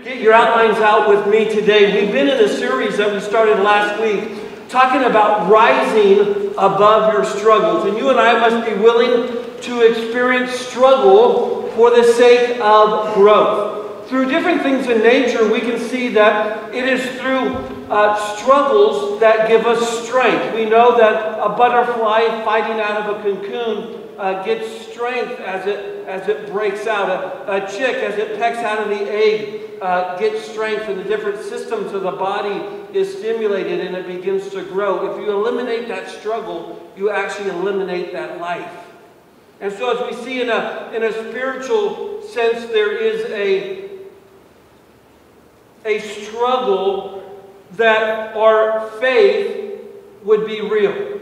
Get your outlines out with me today. We've been in a series that we started last week talking about rising above your struggles. And you and I must be willing to experience struggle for the sake of growth. Through different things in nature, we can see that it is through struggles that give us strength. We know that a butterfly fighting out of a cocoon gets strength as it breaks out. A chick, as it pecks out of the egg, gets strength, and the different systems of the body is stimulated and it begins to grow. If you eliminate that struggle, you actually eliminate that life. And so as we see in a spiritual sense, there is a struggle that our faith would be real.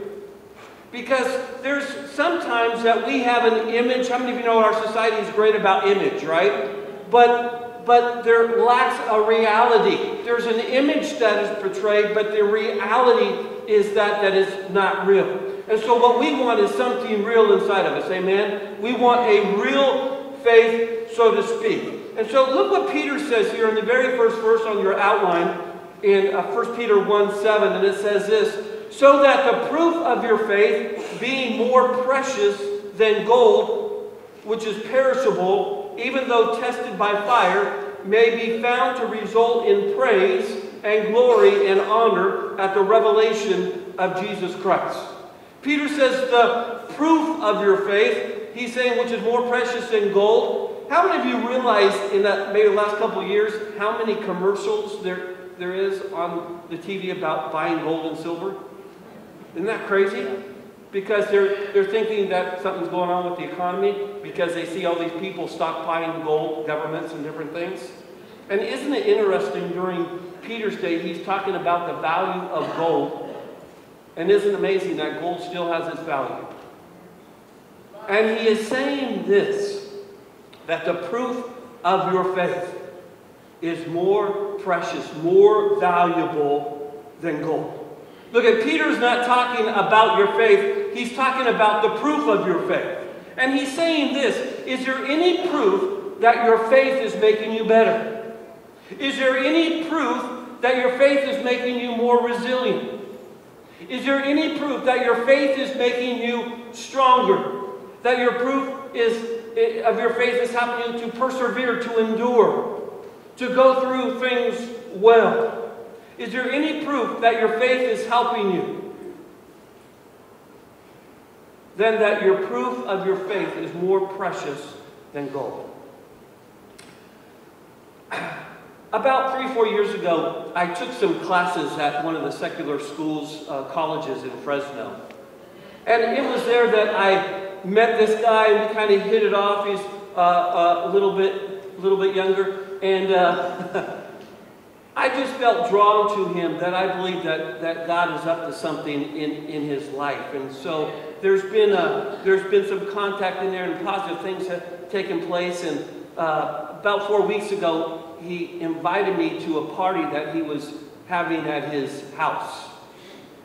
Because there's sometimes that we have an image. How many of you know our society is great about image, right? But there lacks a reality. There's an image that is portrayed, but the reality is that is not real. And so what we want is something real inside of us, amen? We want a real faith, so to speak. And so look what Peter says here in the very first verse on your outline in 1 Peter 1:7, and it says this, so that the proof of your faith, being more precious than gold, which is perishable, even though tested by fire, may be found to result in praise and glory and honor at the revelation of Jesus Christ. Peter says the proof of your faith, he's saying, which is more precious than gold. How many of you realize in that maybe the last couple of years how many commercials there is on the TV about buying gold and silver? Isn't that crazy? Because they're thinking that something's going on with the economy because they see all these people stockpiling gold, governments and different things. And isn't it interesting, during Peter's day, he's talking about the value of gold. And isn't it amazing that gold still has its value? And he is saying this, that the proof of your faith is more precious, more valuable than gold. Look, at Peter's not talking about your faith, he's talking about the proof of your faith. And he's saying this, is there any proof that your faith is making you better? Is there any proof that your faith is making you more resilient? Is there any proof that your faith is making you stronger? That your proof of your faith is helping you to persevere, to endure, to go through things well? Is there any proof that your faith is helping you? Then that your proof of your faith is more precious than gold. About 3 or 4 years ago, I took some classes at one of the secular schools, colleges in Fresno. And it was there that I met this guy, and we kind of hit it off. He's a little bit younger. And I just felt drawn to him, that I believe that God is up to something in his life. And so there's been some contact in there, and positive things have taken place. And about 4 weeks ago, he invited me to a party that he was having at his house.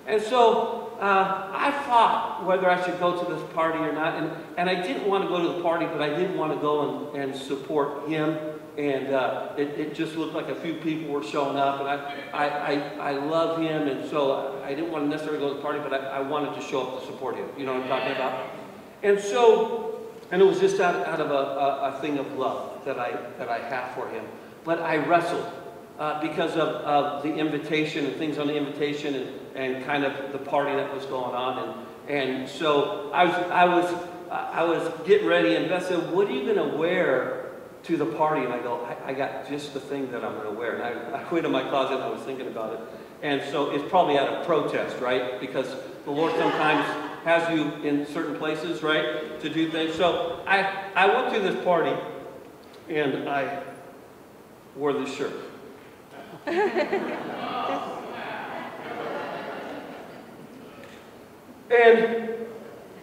And so I thought whether I should go to this party or not. And I didn't want to go to the party, but I did want to go and support him. And it just looked like a few people were showing up, and I love him, and so I didn't want to necessarily go to the party, but I wanted to show up to support him. You know what I'm talking about? And so, and it was just out of a thing of love that I have for him. But I wrestled because of the invitation and things on the invitation and kind of the party that was going on, and so I was getting ready, and Beth said, "What are you going to wear to the party?" And I go, I got just the thing that I'm going to wear. And I went in my closet and I was thinking about it. And so it's probably out of protest, right? Because the Lord sometimes has you in certain places, right, to do things. So I went to this party and I wore this shirt. And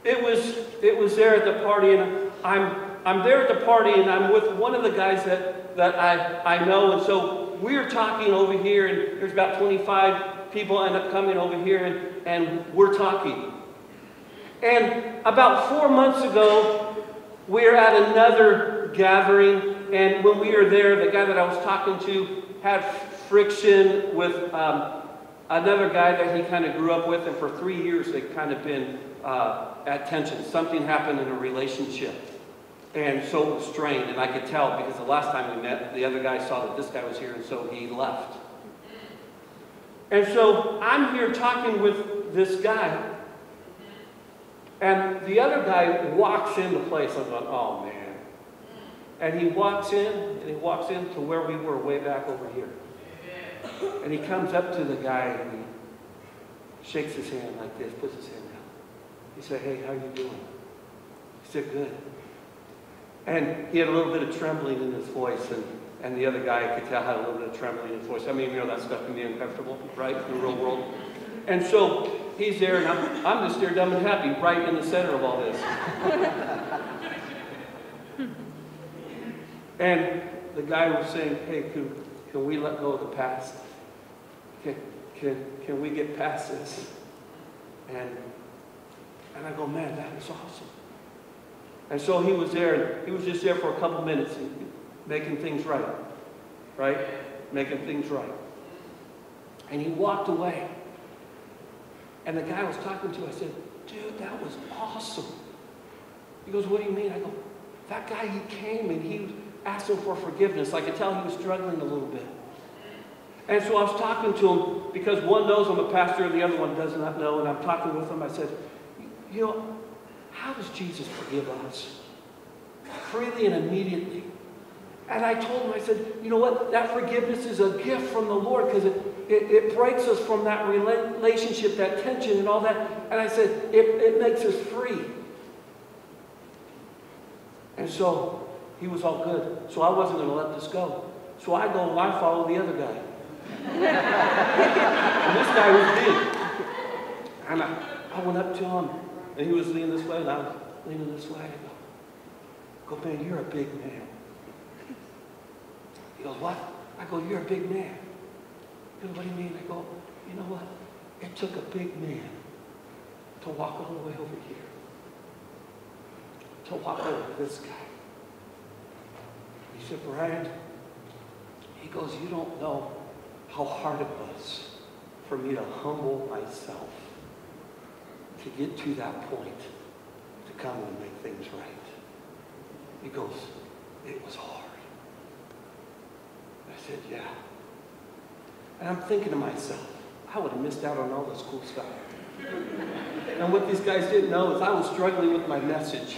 it was there at the party, and I'm there at the party, and I'm with one of the guys that I know, and so we're talking over here, and there's about 25 people end up coming over here, and we're talking. And about 4 months ago, we're at another gathering And when we were there, the guy that I was talking to had friction with another guy that he kind of grew up with, and for 3 years they'd kind of been at tension. Something happened in a relationship. And so it was strained, and I could tell because the last time we met, the other guy saw that this guy was here, and so he left. And so I'm here talking with this guy, and the other guy walks into place. I'm going, oh man. And he walks in to where we were, way back over here. And he comes up to the guy and he shakes his hand like this, puts his hand down. He said, hey, how you doing? He said, good. And he had a little bit of trembling in his voice, and the other guy I could tell had a little bit of trembling in his voice. I mean, you know that stuff can be uncomfortable, right, in the real world. And so he's there, and I'm just there dumb and happy, right in the center of all this. And the guy was saying, hey, can we let go of the past? Can we get past this? And I go, man, that is awesome. And so he was there, and he was just there for a couple minutes, making things right? Making things right. And he walked away. And the guy I was talking to, I said, dude, that was awesome. He goes, what do you mean? I go, that guy, he came and he asked him for forgiveness. I could tell he was struggling a little bit. And so I was talking to him because one knows I'm a pastor and the other one does not know. And I'm talking with him. I said, you know, how does Jesus forgive us? Freely and immediately. And I told him, I said, you know what? That forgiveness is a gift from the Lord because it breaks us from that relationship, that tension and all that. And I said, it makes us free. And so he was all good. So I wasn't going to let this go. So I go and I follow the other guy. And this guy was big. And I went up to him, and he was leaning this way, and I was leaning this way. I go, man, you're a big man. He goes, what? I go, you're a big man. He goes, what do you mean? I go, you know what? It took a big man to walk all the way over here. To walk over to this guy. He said, Brian, he goes, you don't know how hard it was for me to humble myself to get to that point, to come and make things right. He goes, it was hard. I said, yeah. And I'm thinking to myself, I would have missed out on all this cool stuff. And what these guys didn't know is I was struggling with my message.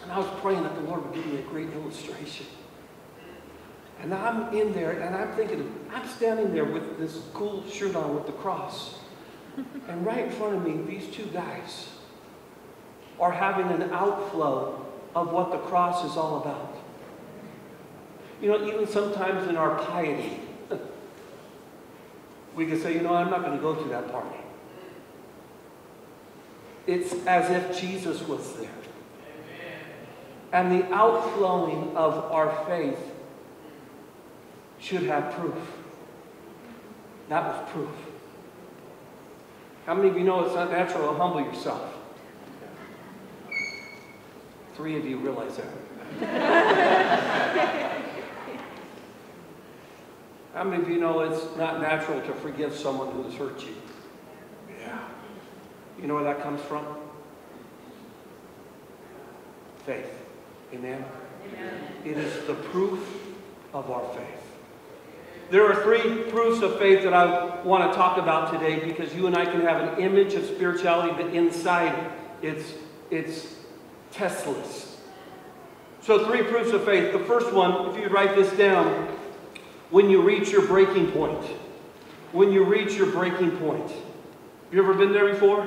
And I was praying that the Lord would give me a great illustration. And I'm in there, and I'm thinking, I'm standing there with this cool shirt on with the cross. And right in front of me, these two guys are having an outflow of what the cross is all about. You know, even sometimes in our piety, we can say, you know, I'm not going to go to that party. It's as if Jesus was there. And the outflowing of our faith should have proof. That was proof. How many of you know it's not natural to humble yourself? 3 of you realize that. How many of you know it's not natural to forgive someone who has hurt you? Yeah. You know where that comes from? Faith. Amen? Amen. It is the proof of our faith. There are 3 proofs of faith that I want to talk about today because you and I can have an image of spirituality, but inside it's testless. So 3 proofs of faith. The first one, if you write this down, when you reach your breaking point. When you reach your breaking point. You ever been there before?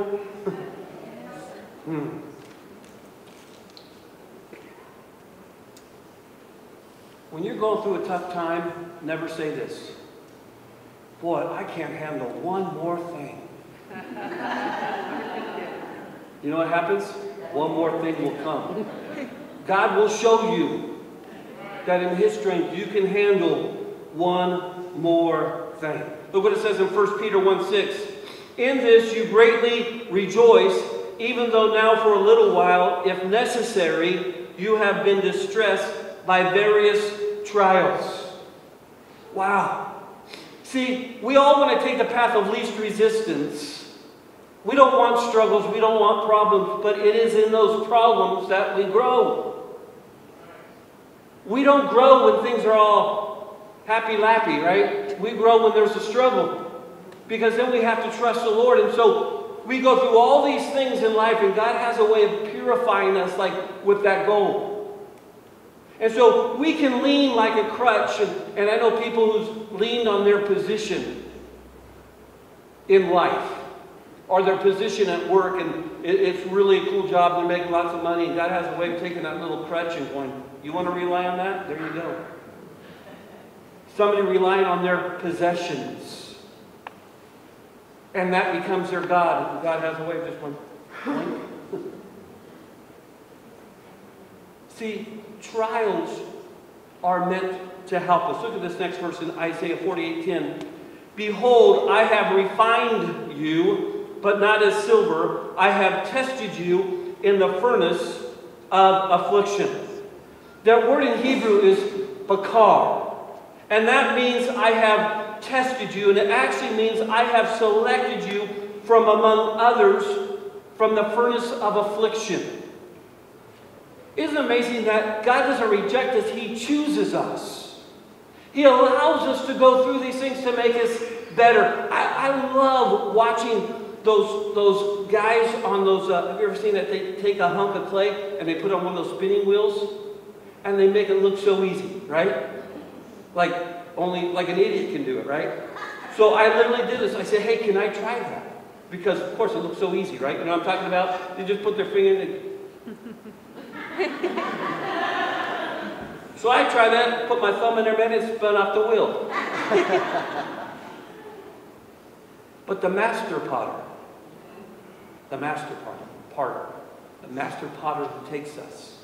When you're going through a tough time, never say this. Boy, I can't handle one more thing. You know what happens? One more thing will come. God will show you that in His strength you can handle one more thing. Look what it says in 1 Peter 1:6. In this you greatly rejoice, even though now for a little while, if necessary, you have been distressed by various trials. Wow. See, we all want to take the path of least resistance. We don't want struggles, we don't want problems, but it is in those problems that we grow. We don't grow when things are all happy-lappy, right? We grow when there's a struggle, because then we have to trust the Lord. And so we go through all these things in life, and God has a way of purifying us, like with that gold. And so we can lean like a crutch, and I know people who's leaned on their position in life, or their position at work, and it's really a cool job, they're making lots of money, and God has a way of taking that little crutch and going, you want to rely on that? There you go. Somebody relying on their possessions, and that becomes their God, and God has a way of just going, See, trials are meant to help us. Look at this next verse in Isaiah 48:10. Behold, I have refined you, but not as silver. I have tested you in the furnace of affliction. That word in Hebrew is bakar. And that means I have tested you. And it actually means I have selected you from among others from the furnace of affliction. Isn't it amazing that God doesn't reject us, He chooses us. He allows us to go through these things to make us better. I love watching those guys on those, have you ever seen that they take a hunk of clay and they put it on one of those spinning wheels and they make it look so easy, right? Like only like an idiot can do it, right? So I literally did this. I said, hey, can I try that? Because of course it looks so easy, right? You know what I'm talking about? They just put their finger in it. So I tried that, put my thumb in there, man, it spun off the wheel. But the master potter who takes us,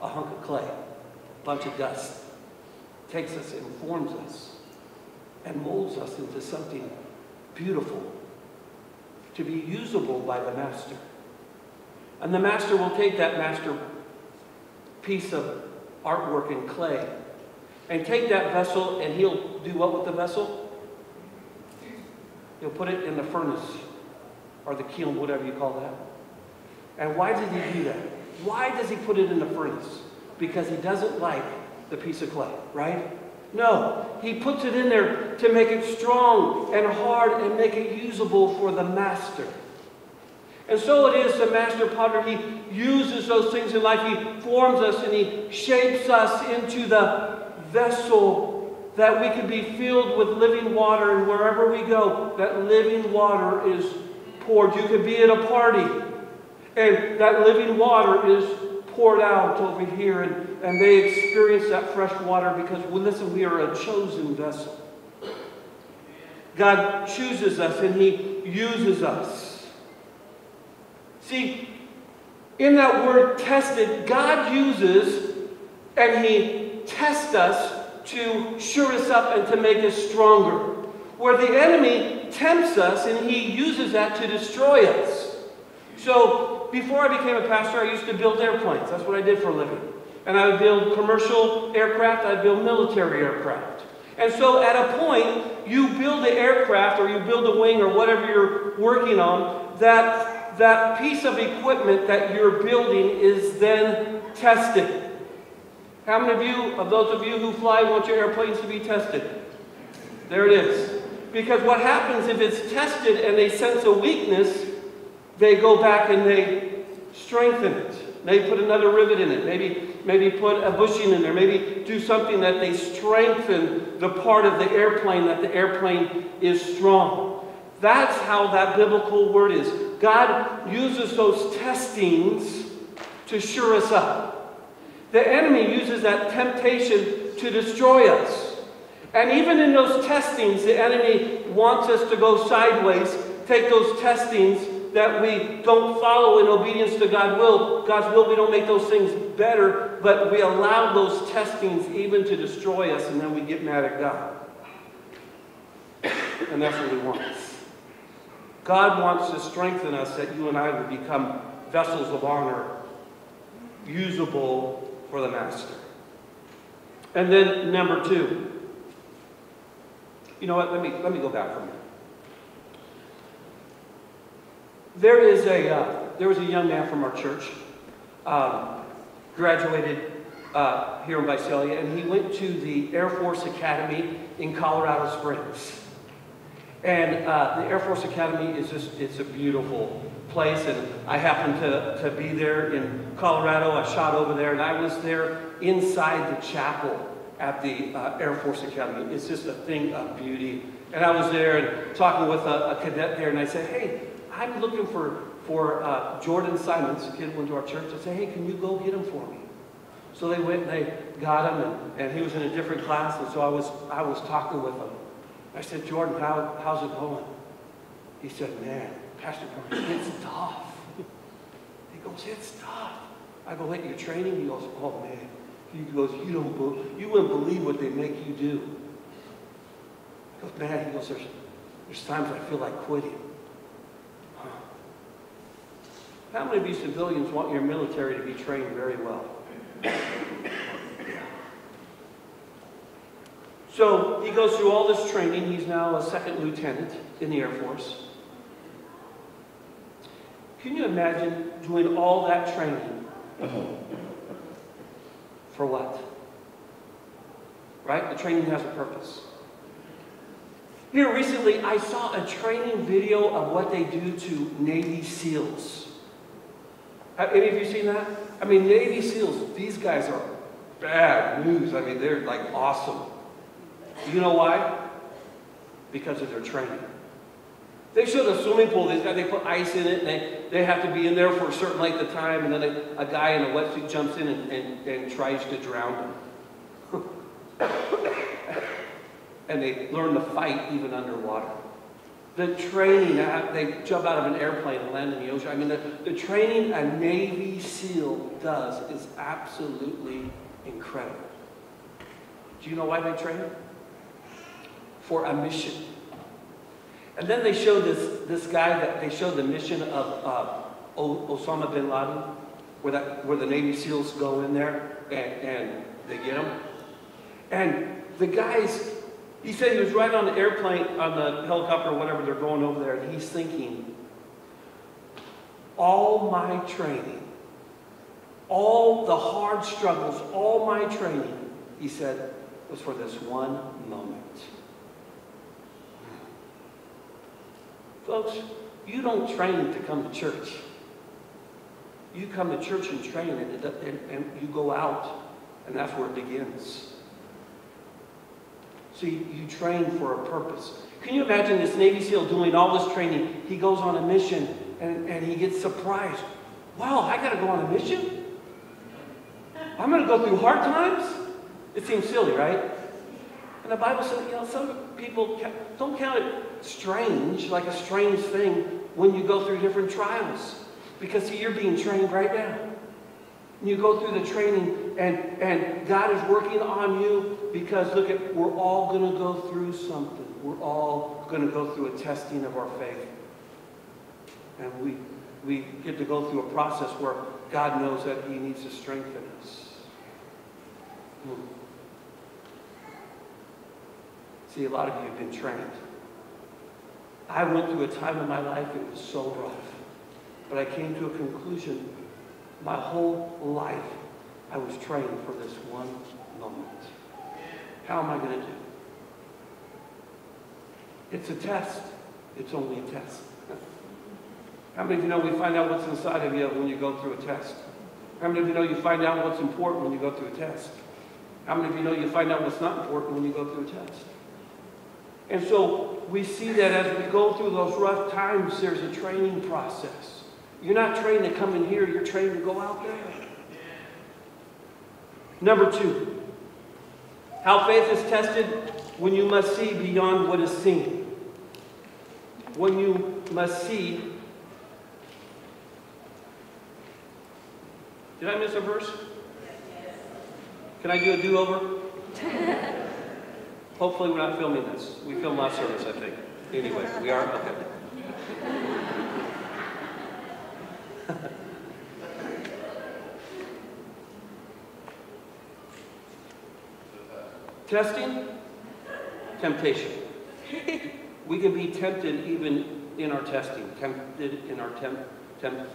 a hunk of clay, a bunch of dust, takes us and forms us and molds us into something beautiful to be usable by the master. And the master will take that master piece of artwork in clay and take that vessel, and he'll do what with the vessel? He'll put it in the furnace or the kiln, whatever you call that. And why did he do that? Why does he put it in the furnace? Because he doesn't like the piece of clay, right? No, he puts it in there to make it strong and hard and make it usable for the master. And so it is the master potter. He uses those things in life. He forms us and he shapes us into the vessel that we can be filled with living water. And wherever we go, that living water is poured. You could be at a party and that living water is poured out over here. And they experience that fresh water because, well, listen, we are a chosen vessel. God chooses us and He uses us. See, in that word tested, God uses and He tests us to sure us up and to make us stronger. Where the enemy tempts us and he uses that to destroy us. So, before I became a pastor, I used to build airplanes. That's what I did for a living. And I would build commercial aircraft, I'd build military aircraft. And so at a point, you build the aircraft or you build a wing or whatever you're working on, that piece of equipment that you're building is then tested. How many of those of you who fly, want your airplanes to be tested? There it is. Because what happens if it's tested and they sense a weakness, they go back and they strengthen it. Maybe put another rivet in it. Maybe put a bushing in there. Maybe do something that they strengthen the part of the airplane that the airplane is strong. That's how that biblical word is. God uses those testings to sure us up. The enemy uses that temptation to destroy us. And even in those testings, the enemy wants us to go sideways, take those testings that we don't follow in obedience to God's will, we don't make those things better, but we allow those testings even to destroy us, and then we get mad at God. And that's what He wants. God wants to strengthen us that you and I would become vessels of honor, usable for the Master. And then number two. You know what? Let me go back for a minute. There was a young man from our church, graduated here in Visalia, and he went to the Air Force Academy in Colorado Springs. And the Air Force Academy it's a beautiful place, and I happened to be there in Colorado. I shot over there, and I was there inside the chapel at the Air Force Academy. It's just a thing of beauty. And I was there and talking with a cadet there, and I said, hey, I'm looking for Jordan Simons, a kid who went to our church. I said, hey, can you go get him for me? So they went and they got him, and he was in a different class, and so I was talking with him. I said, Jordan, how's it going? He said, man, Pastor Brian, it's tough. He goes, it's tough. I go, wait, you're training? He goes, oh man. He goes, you wouldn't believe what they make you do. He goes, man, he goes, there's times I feel like quitting. Huh. How many of you civilians want your military to be trained very well? So he goes through all this training. He's now a second lieutenant in the Air Force. Can you imagine doing all that training for what? Right? The training has a purpose. Here recently, I saw a training video of what they do to Navy SEALs. Have any of you seen that? I mean, Navy SEALs, these guys are bad news. I mean, they're like awesome. You know why? Because of their training. They showed a swimming pool. They put ice in it, and they have to be in there for a certain length of time, and then a guy in a wetsuit jumps in and tries to drown them. And they learn to fight even underwater. The training, they jump out of an airplane and land in the ocean. I mean, the training a Navy SEAL does is absolutely incredible. Do you know why they train? For a mission. And then they show this guy that they show the mission of Osama bin Laden, where the Navy SEALs go in there and they get him. And the guys, he said he was right on the airplane, on the helicopter or whatever, they're going over there, and he's thinking, all my training, all the hard struggles, all my training, he said, was for this one moment. Folks, you don't train to come to church. You come to church and train, and you go out, and that's where it begins. See, you train for a purpose. Can you imagine this Navy SEAL doing all this training? He goes on a mission, and he gets surprised. Wow, I got to go on a mission? I'm going to go through hard times? It seems silly, right? And the Bible says, you know, some people don't count it strange, like a strange thing, when you go through different trials. Because, see, you're being trained right now. You go through the training, and God is working on you because, look, we're all going to go through something. We're all going to go through a testing of our faith. And we get to go through a process where God knows that He needs to strengthen us. See, a lot of you have been trained. I went through a time in my life, it was so rough. But I came to a conclusion. My whole life, I was trained for this one moment. How am I going to do? It's a test. It's only a test. How many of you know we find out what's inside of you when you go through a test? How many of you know you find out what's important when you go through a test? How many of you know you find out what's not important when you go through a test? And so we see that as we go through those rough times, there's a training process. You're not trained to come in here, you're trained to go out there. Number 2, how faith is tested when you must see beyond what is seen. When you must see. Did I miss a verse? Can I do a do-over? Hopefully we're not filming this. We film last service, I think. Anyway, we are? Okay. Testing, temptation. We can be tempted even in our testing, tempted in our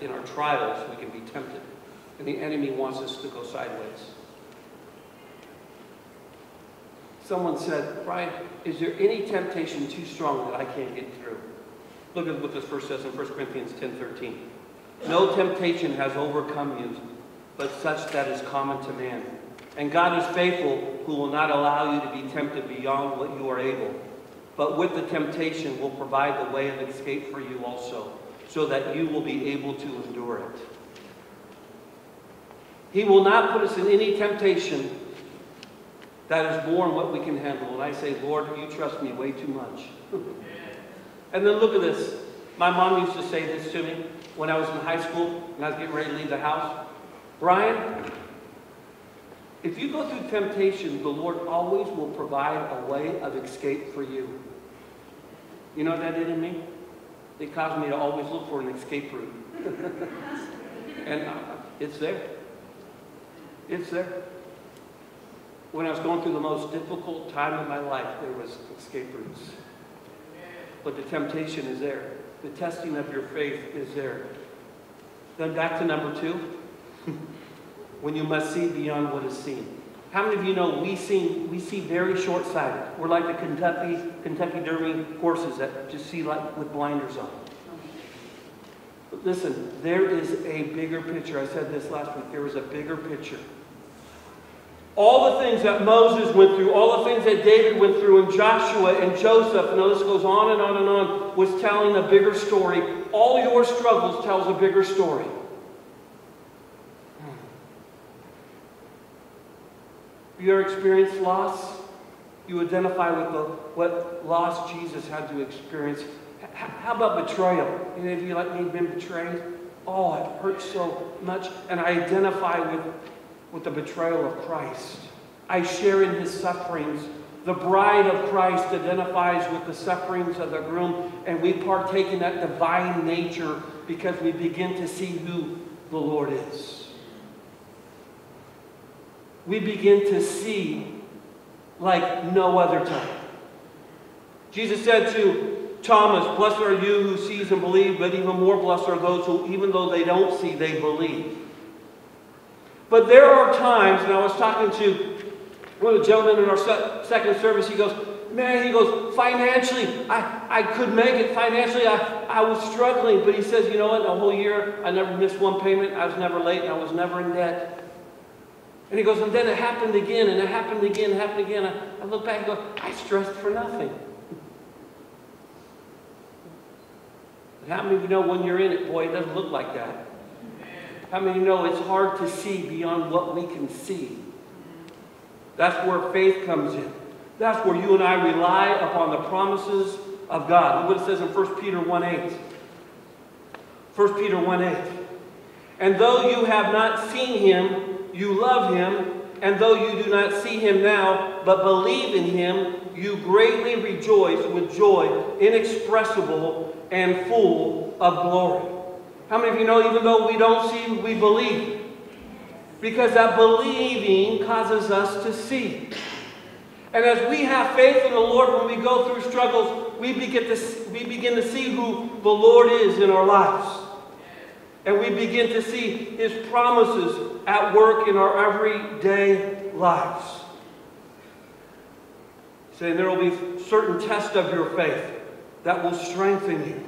in our trials. We can be tempted, and the enemy wants us to go sideways. Someone said, "Brian, is there any temptation too strong that I can't get through?" Look at what this verse says in 1 Corinthians 10:13. "No temptation has overcome you, but such that is common to man. And God is faithful, who will not allow you to be tempted beyond what you are able. But with the temptation will provide the way of escape for you also, so that you will be able to endure it." He will not put us in any temptation that is more than what we can handle. And I say, "Lord, you trust me way too much." And then look at this. My mom used to say this to me when I was in high school and I was getting ready to leave the house. "Brian, if you go through temptation, the Lord always will provide a way of escape for you." You know what that did in me? It caused me to always look for an escape route. And it's there. It's there. When I was going through the most difficult time of my life, there was escape routes. But the temptation is there. The testing of your faith is there. Then back to number 2. When you must see beyond what is seen. How many of you know we see very short-sighted? We're like the Kentucky Derby horses that just see like with blinders on. But listen, there is a bigger picture. I said this last week. There is a bigger picture. All the things that Moses went through, all the things that David went through, and Joshua and Joseph, and the list goes on and on and on, was telling a bigger story. All your struggles tells a bigger story. You ever experienced loss? You identify with what loss Jesus had to experience. How about betrayal? Any of you like me been betrayed? Oh, it hurts so much. And I identify with the betrayal of Christ. I share in his sufferings. The bride of Christ identifies with the sufferings of the groom, and we partake in that divine nature because we begin to see who the Lord is. We begin to see like no other time. Jesus said to Thomas, "Blessed are you who sees and believe, but even more blessed are those who, even though they don't see, they believe." But there are times, and I was talking to one of the gentlemen in our second service, he goes, "Financially, I could make it. Financially, I was struggling." But he says, "You know what, the whole year, I never missed one payment. I was never late, and I was never in debt." And he goes, "And then it happened again, and it happened again, and it happened again." I look back and go, "I stressed for nothing." But how many of you know when you're in it, boy, it doesn't look like that? How many of you know it's hard to see beyond what we can see? That's where faith comes in. That's where you and I rely upon the promises of God. Look what it says in 1 Peter 1:8. 1 Peter 1:8. "And though you have not seen him, you love him. And though you do not see him now, but believe in him, you greatly rejoice with joy inexpressible and full of glory." How many of you know even though we don't see, we believe? Because that believing causes us to see. And as we have faith in the Lord, when we go through struggles, we begin to see who the Lord is in our lives. And we begin to see his promises at work in our everyday lives. Saying there will be certain tests of your faith that will strengthen you.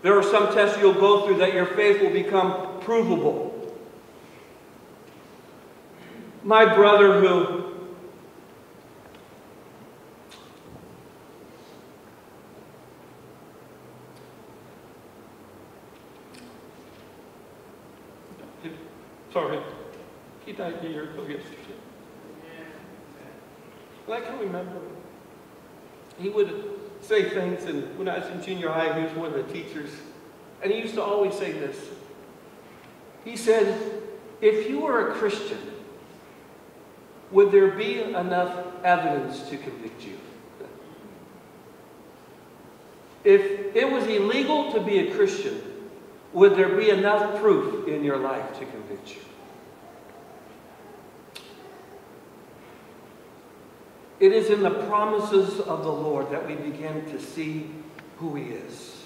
There are some tests you'll go through that your faith will become provable. My brother who sorry, he died a year ago yesterday. And I can remember he would say things, and when I was in junior high, he was one of the teachers, and he used to always say this. He said, "If you were a Christian, would there be enough evidence to convict you? If it was illegal to be a Christian, would there be enough proof in your life to convict you?" It is in the promises of the Lord that we begin to see who He is.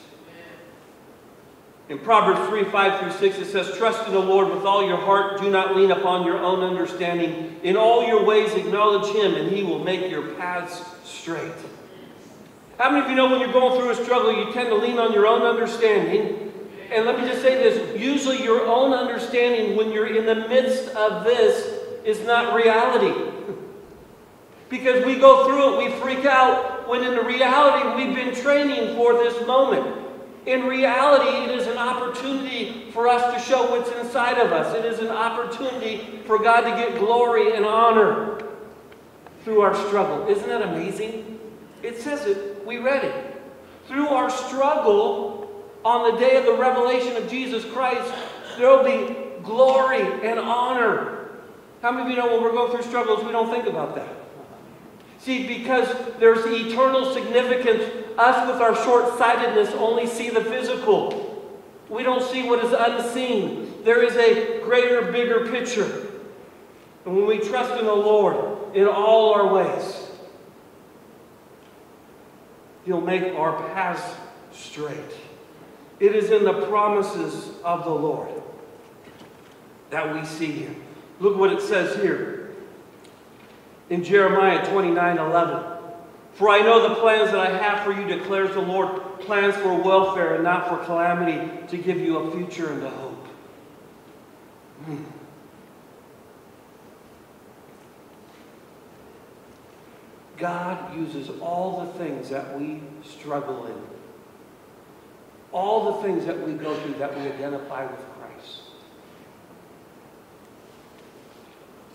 In Proverbs 3:5-6, it says, "Trust in the Lord with all your heart. Do not lean upon your own understanding. In all your ways acknowledge Him, and He will make your paths straight." How many of you know when you're going through a struggle, you tend to lean on your own understanding? And let me just say this. Usually your own understanding when you're in the midst of this is not reality. Because we go through it, we freak out, when in the reality we've been training for this moment. In reality, it is an opportunity for us to show what's inside of us. It is an opportunity for God to get glory and honor through our struggle. Isn't that amazing? It says it. We read it. Through our struggle, on the day of the revelation of Jesus Christ, there will be glory and honor. How many of you know when we're going through struggles, we don't think about that? See, because there's eternal significance, us with our short-sightedness only see the physical. We don't see what is unseen. There is a greater, bigger picture. And when we trust in the Lord in all our ways, He'll make our paths straight. It is in the promises of the Lord that we see Him. Look what it says here. In Jeremiah 29:11, "For I know the plans that I have for you, declares the Lord, plans for welfare and not for calamity, to give you a future and a hope." God uses all the things that we struggle in, all the things that we go through that we identify with Christ.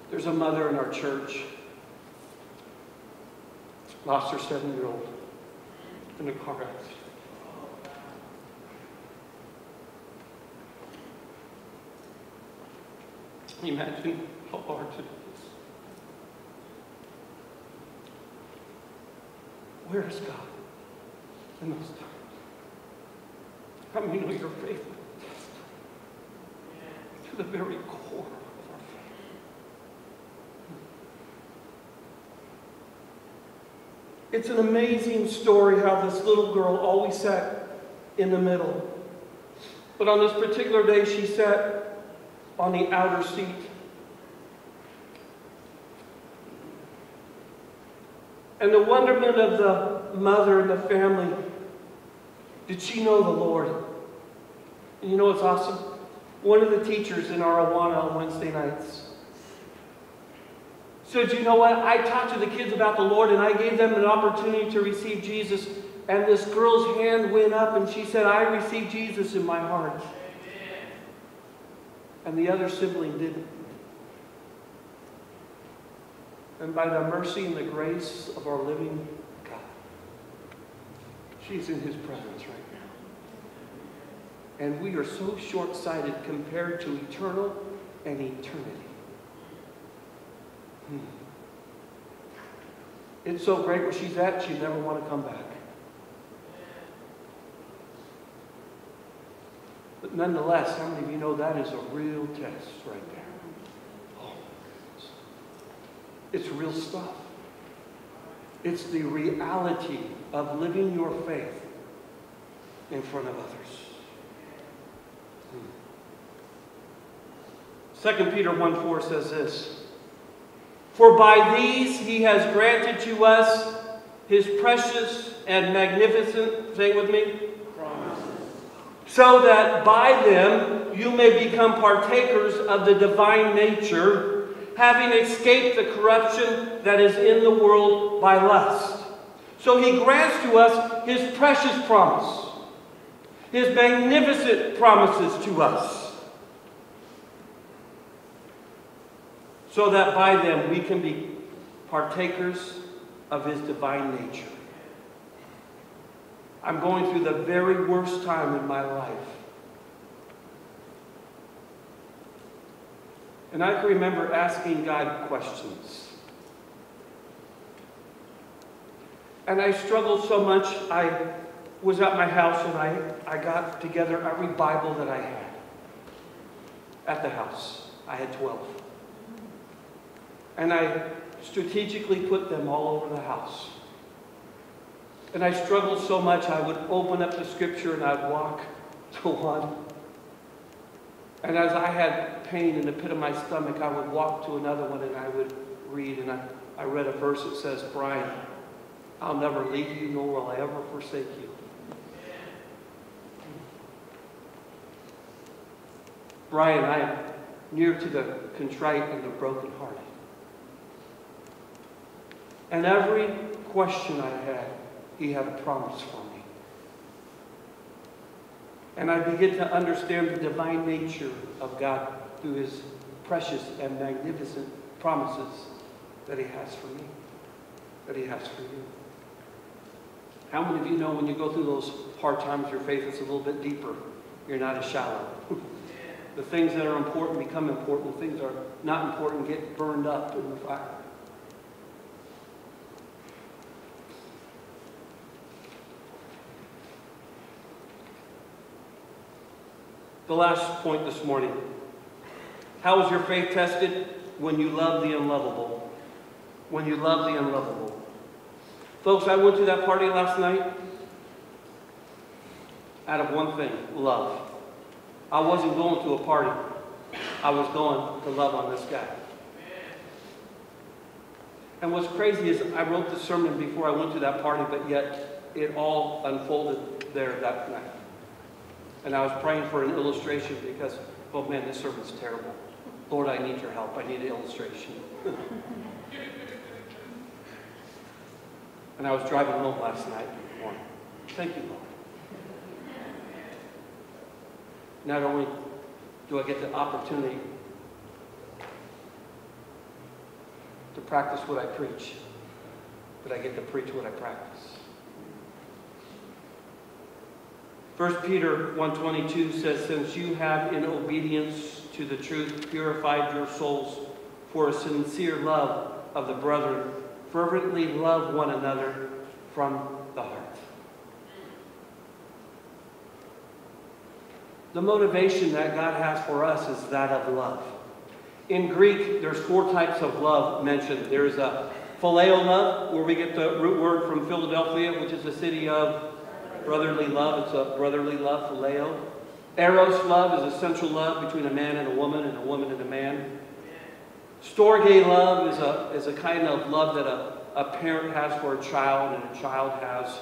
There's a mother in our church, lost her 7-year-old in a car accident. Can you imagine how hard it is? Where is God in those times? How many know your faith will be tested to the very core of our faith? It's an amazing story how this little girl always sat in the middle. But on this particular day, she sat on the outer seat. And the wonderment of the mother and the family, did she know the Lord? And you know what's awesome? One of the teachers in our Awana on Wednesday nights said, "You know what? I talked to the kids about the Lord and I gave them an opportunity to receive Jesus." And this girl's hand went up and she said, "I received Jesus in my heart." And the other sibling didn't. And by the mercy and the grace of our living God, she's in His presence right now. And we are so short-sighted compared to eternal and eternity. It's so great where she's at, she'd never want to come back. But nonetheless, how many of you know that is a real test right there? Oh, it's real stuff. It's the reality of living your faith in front of others. 2 Peter 1:4 says this, "For by these He has granted to us His precious and magnificent," say it with me, "promises, so that by them you may become partakers of the divine nature, having escaped the corruption that is in the world by lust." So He grants to us His precious promise, His magnificent promises to us, so that by them we can be partakers of His divine nature. I'm going through the very worst time in my life. And I can remember asking God questions. And I struggled so much, I was at my house and I got together every Bible that I had at the house. I had 12. And I strategically put them all over the house. And I struggled so much, I would open up the scripture and I'd walk to one. And as I had pain in the pit of my stomach, I would walk to another one and I would read. And I read a verse that says, Brian, I'll never leave you, nor will I ever forsake you. Brian, I am near to the contrite and the brokenhearted. And every question I had, he had a promise for me. And I begin to understand the divine nature of God through his precious and magnificent promises that he has for me, that he has for you. How many of you know when you go through those hard times, your faith is a little bit deeper? You're not as shallow. The things that are important become important. The things that are not important get burned up in the fire. The last point this morning. How is your faith tested? When you love the unlovable. When you love the unlovable. Folks, I went to that party last night out of one thing, love. I wasn't going to a party. I was going to love on this guy. And what's crazy is I wrote the sermon before I went to that party, but yet it all unfolded there that night. And I was praying for an illustration because, oh man, this sermon's terrible. Lord, I need your help. I need an illustration. And I was driving home last night morning. Thank you, Lord. Not only do I get the opportunity to practice what I preach, but I get to preach what I practice. 1 Peter 1:22 says, since you have in obedience to the truth purified your souls for a sincere love of the brethren, fervently love one another from the heart. The motivation that God has for us is that of love. In Greek, there's 4 types of love mentioned. There's a phileo love, where we get the root word from Philadelphia, which is a city of brotherly love. It's a brotherly love, phileo. Eros love is a sensual love between a man and a woman and a man. Storge love is a kind of love that a parent has for a child and a child has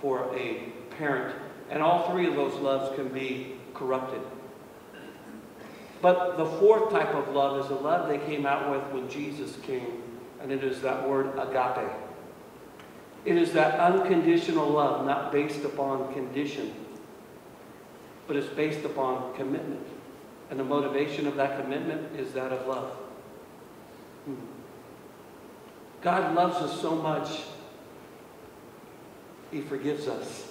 for a parent. And all 3 of those loves can be corrupted. But the 4th type of love is a love they came out with when Jesus came, and it is that word agape. It is that unconditional love, not based upon condition, but it's based upon commitment. And the motivation of that commitment is that of love. God loves us so much, he forgives us.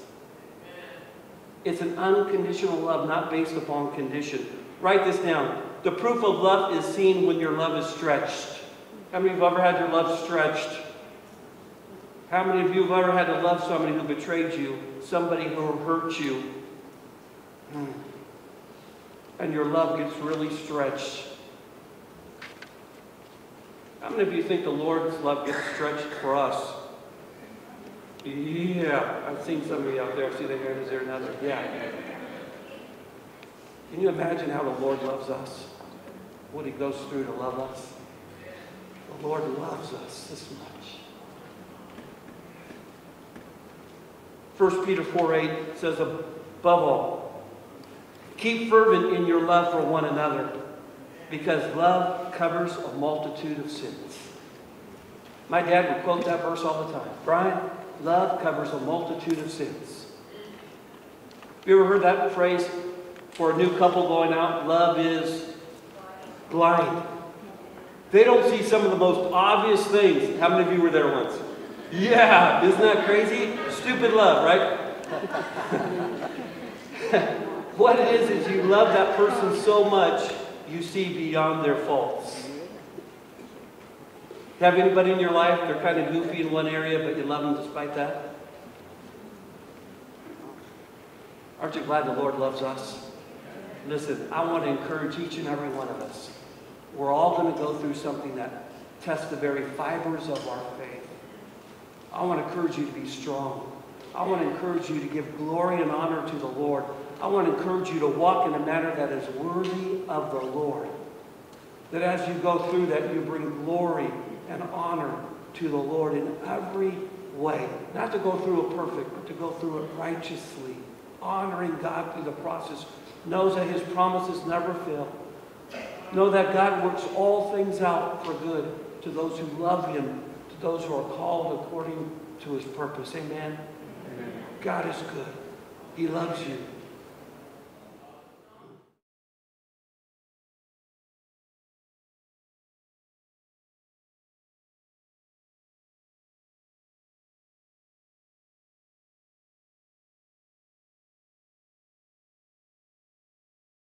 It's an unconditional love, not based upon condition. Write this down. The proof of love is seen when your love is stretched. How many of you have ever had your love stretched? How many of you have ever had to love somebody who betrayed you, somebody who hurt you, and your love gets really stretched? How many of you think the Lord's love gets stretched for us? Yeah, I've seen somebody out there. See the hand? Is there another? Yeah. Can you imagine how the Lord loves us? What he goes through to love us? The Lord loves us this much. 1 Peter 4:8 says, above all, keep fervent in your love for one another, because love covers a multitude of sins. My dad would quote that verse all the time. Brian, love covers a multitude of sins. You ever heard that phrase for a new couple going out? Love is blind. They don't see some of the most obvious things. How many of you were there once? Yeah, isn't that crazy? Stupid love, right? What it is you love that person so much, you see beyond their faults. Have anybody in your life, they're kind of goofy in one area, but you love them despite that? Aren't you glad the Lord loves us? Listen, I want to encourage each and every one of us. We're all going to go through something that tests the very fibers of our faith. I want to encourage you to be strong. I want to encourage you to give glory and honor to the Lord. I want to encourage you to walk in a manner that is worthy of the Lord. That as you go through that, you bring glory and honor to the Lord in every way. Not to go through it perfect, but to go through it righteously. Honoring God through the process. Knows that his promises never fail. Know that God works all things out for good to those who love him, to those who are called according to his purpose. Amen? Amen. God is good. He loves you.